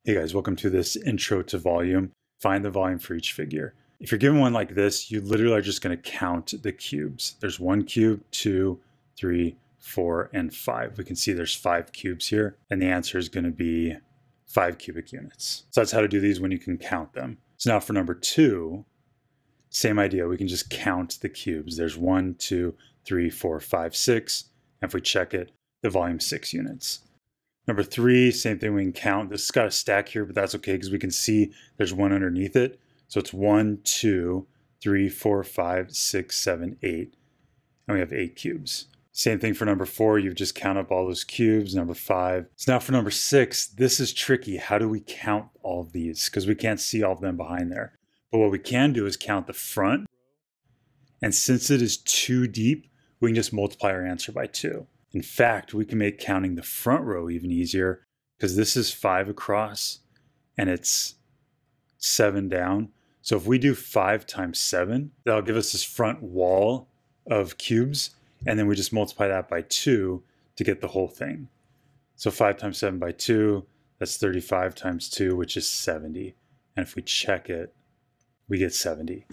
Hey guys, welcome to this intro to volume. Find the volume for each figure. If you're given one like this, you literally are just going to count the cubes. There's 1 cube, 2, 3, 4, and 5. We can see there's 5 cubes here, and the answer is going to be 5 cubic units. So that's how to do these when you can count them. So now for number 2, same idea. We can just count the cubes. There's 1, 2, 3, 4, 5, 6. And if we check it, the volume's 6 units. Number 3, same thing, we can count. This has got a stack here, but that's okay because we can see there's 1 underneath it. So it's 1, 2, 3, 4, 5, 6, 7, 8. And we have 8 cubes. Same thing for number 4, you just count up all those cubes. Number 5. So now for number 6, this is tricky. How do we count all of these? Because we can't see all of them behind there. But what we can do is count the front. And since it is too deep, we can just multiply our answer by 2. In fact, we can make counting the front row even easier because this is 5 across and it's 7 down. So if we do 5 times 7, that'll give us this front wall of cubes, and then we just multiply that by 2 to get the whole thing. So 5 times 7 by 2, that's 35 times 2, which is 70. And if we check it, we get 70.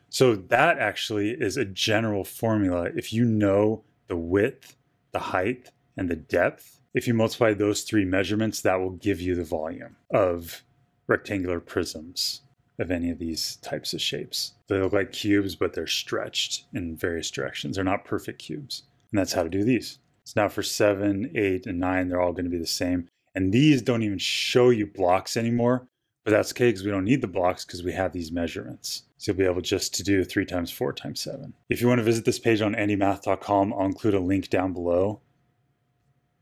So that actually is a general formula. If you know the width, the height, and the depth, if you multiply those 3 measurements, that will give you the volume of rectangular prisms of any of these types of shapes. They look like cubes, but they're stretched in various directions. They're not perfect cubes. And that's how to do these. So now for 7, 8, and 9, they're all going to be the same. And these don't even show you blocks anymore, but that's okay because we don't need the blocks because we have these measurements. So you'll be able just to do 3 times 4 times 7. If you want to visit this page on andymath.com, I'll include a link down below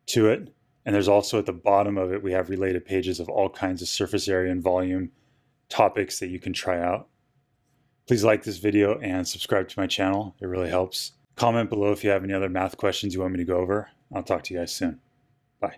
to it. And there's also at the bottom of it, we have related pages of all kinds of surface area and volume topics that you can try out. Please like this video and subscribe to my channel. It really helps. Comment below if you have any other math questions you want me to go over. I'll talk to you guys soon. Bye.